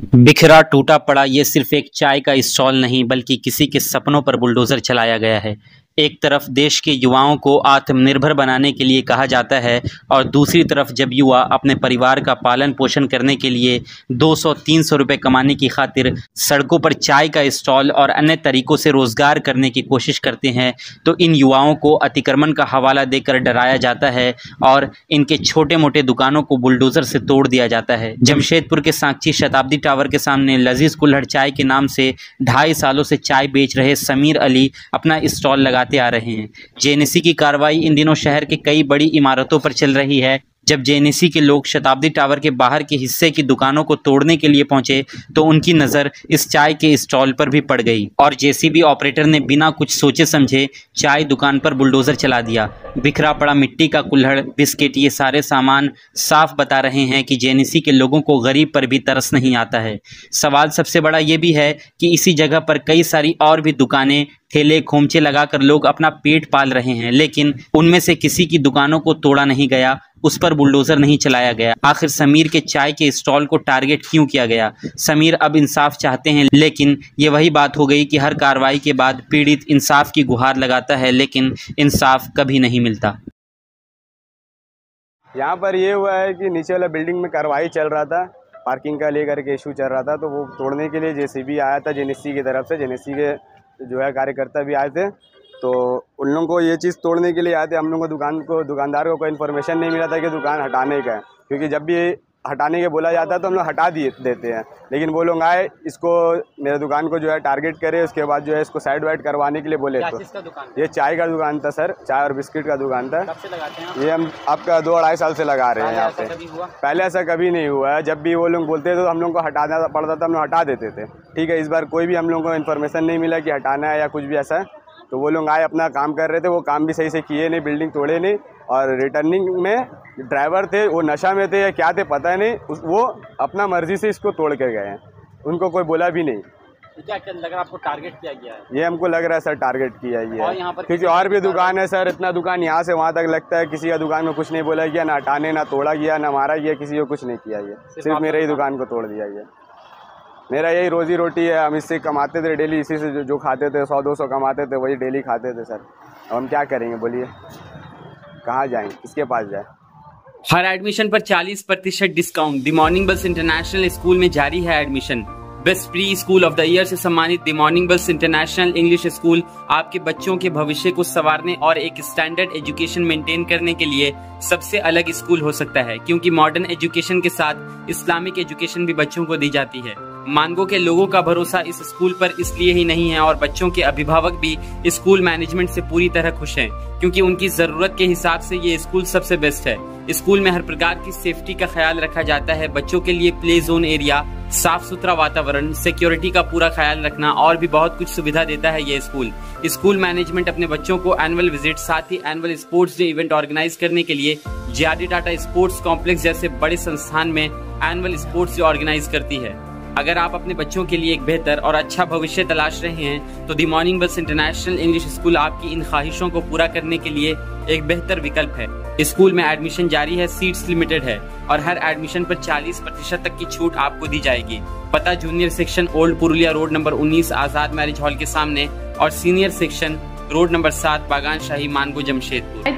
बिखरा टूटा पड़ा ये सिर्फ एक चाय का स्टॉल नहीं बल्कि किसी के सपनों पर बुलडोज़र चलाया गया है। एक तरफ देश के युवाओं को आत्मनिर्भर बनाने के लिए कहा जाता है और दूसरी तरफ जब युवा अपने परिवार का पालन पोषण करने के लिए 200-300 रुपये कमाने की खातिर सड़कों पर चाय का स्टॉल और अन्य तरीक़ों से रोज़गार करने की कोशिश करते हैं तो इन युवाओं को अतिक्रमण का हवाला देकर डराया जाता है और इनके छोटे मोटे दुकानों को बुलडोज़र से तोड़ दिया जाता है। जमशेदपुर के सांची शताब्दी टावर के सामने लजीज कुल्हड़ चाय के नाम से 2.5 सालों से चाय बेच रहे समीर अली अपना स्टॉल लगाते आ रहे हैं। जेएनएससी की कार्रवाई इन दिनों शहर के कई बड़ी इमारतों पर चल रही है। जब जेएनएससी के लोग शताब्दी टावर के बाहर के हिस्से की दुकानों को तोड़ने के लिए पहुंचे तो उनकी नज़र इस चाय के स्टॉल पर भी पड़ गई और जेसीबी ऑपरेटर ने बिना कुछ सोचे समझे चाय दुकान पर बुलडोज़र चला दिया। बिखरा पड़ा मिट्टी का कुल्हड़, बिस्किट, ये सारे सामान साफ बता रहे हैं कि जेएनएससी के लोगों को गरीब पर भी तरस नहीं आता है। सवाल सबसे बड़ा ये भी है कि इसी जगह पर कई सारी और भी दुकानें, ठेले, खोमचे लगाकर लोग अपना पेट पाल रहे हैं, लेकिन उनमें से किसी की दुकानों को तोड़ा नहीं गया, उस पर बुलडोज़र नहीं चलाया गया। आखिर समीर के चाय के स्टॉल को टारगेट क्यों किया गया? समीर अब इंसाफ चाहते हैं, लेकिन ये वही बात हो गई कि हर कार्रवाई के बाद पीड़ित इंसाफ की गुहार लगाता है, लेकिन इंसाफ कभी नहीं मिलता। यहाँ पर ये हुआ है कि नीचे वाला बिल्डिंग में कार्रवाई चल रहा था, पार्किंग का लेकर के इशू चल रहा था, तो वो तोड़ने के लिए जेसीबी आया था जेएनएससी की तरफ से। जेएनएससी के जो है कार्यकर्ता भी आए थे, तो उन लोगों को ये चीज़ तोड़ने के लिए आए थे। हम लोगों को दुकानदार को कोई इन्फॉर्मेशन नहीं मिला था कि दुकान हटाने का है, क्योंकि जब भी हटाने के बोला जाता है तो हम लोग हटा देते हैं, लेकिन वो लोग आए, इसको मेरे दुकान को जो है टारगेट करे, उसके बाद जो है इसको साइड वाइड करवाने के लिए बोले। तो ये चाय का दुकान था सर, चाय और बिस्किट का दुकान था। कब से लगाते हैं? ये हम आपका 2-2.5 साल से लगा रहे हैं यहाँ पे। पहले ऐसा कभी नहीं हुआ है। जब भी वो लोग बोलते थे तो हम लोग को हटाना पड़ता था, हम लोग हटा देते थे। ठीक है, इस बार कोई भी हम लोग को इन्फॉर्मेशन नहीं मिला कि हटाना है या कुछ भी ऐसा है, तो वो लोग आए, अपना काम कर रहे थे। वो काम भी सही से किए नहीं, बिल्डिंग तोड़े नहीं, और रिटर्निंग में ड्राइवर थे, वो नशा में थे या क्या थे पता नहीं, वो अपना मर्जी से इसको तोड़ के गए हैं, उनको कोई बोला भी नहीं। क्या लग रहा है आपको टारगेट किया गया है? ये हमको लग रहा है सर टारगेट किया है और यहाँ पर क्योंकि और भी दुकान है सर, इतना दुकान यहाँ से वहाँ तक लगता है, किसी का दुकान में कुछ नहीं बोला गया, ना हटाने, ना तोड़ा गया, ना मारा गया, किसी को कुछ नहीं किया गया, सिर्फ मेरे ही दुकान को तोड़ दिया गया। मेरा यही रोजी रोटी है, हम इससे कमाते थे डेली, इसी से जो खाते थे 100-200 कमाते थे, वही डेली खाते थे सर। अब हम क्या करेंगे बोलिए, कहाँ जाएंगे, किसके पास जाए? हर एडमिशन पर 40% डिस्काउंट। द मॉर्निंग बस इंटरनेशनल स्कूल में जारी है admission. Best pre school of the year से सम्मानित द मॉर्निंग बस इंटरनेशनल इंग्लिश स्कूल आपके बच्चों के भविष्य को संवारने और एक स्टैंडर्ड एजुकेशन मेंटेन करने के लिए सबसे अलग स्कूल हो सकता है, क्योंकि मॉडर्न एजुकेशन के साथ इस्लामिक एजुकेशन भी बच्चों को दी जाती है। मानगो के लोगों का भरोसा इस स्कूल पर इसलिए ही नहीं है और बच्चों के अभिभावक भी स्कूल मैनेजमेंट से पूरी तरह खुश हैं, क्योंकि उनकी जरूरत के हिसाब से ये स्कूल सबसे बेस्ट है। स्कूल में हर प्रकार की सेफ्टी का ख्याल रखा जाता है। बच्चों के लिए प्ले जोन एरिया, साफ सुथरा वातावरण, सिक्योरिटी का पूरा ख्याल रखना और भी बहुत कुछ सुविधा देता है ये स्कूल। स्कूल मैनेजमेंट अपने बच्चों को एनुअल विजिट, साथ ही annual sports day event organise करने के लिए जेआरडी टाटा स्पोर्ट्स कॉम्प्लेक्स जैसे बड़े संस्थान में एनुअल स्पोर्ट्स डे ऑर्गेनाइज करती है। अगर आप अपने बच्चों के लिए एक बेहतर और अच्छा भविष्य तलाश रहे हैं तो द मॉर्निंग बस इंटरनेशनल इंग्लिश स्कूल आपकी इन ख्वाहिशों को पूरा करने के लिए एक बेहतर विकल्प है। स्कूल में एडमिशन जारी है, सीट्स लिमिटेड है और हर एडमिशन पर 40% तक की छूट आपको दी जाएगी। पता junior section old Purulia road number 19 आजाद मैरिज हॉल के सामने और सीनियर सेक्शन रोड नंबर 7 बागान शाही मानगो जमशेदपुर।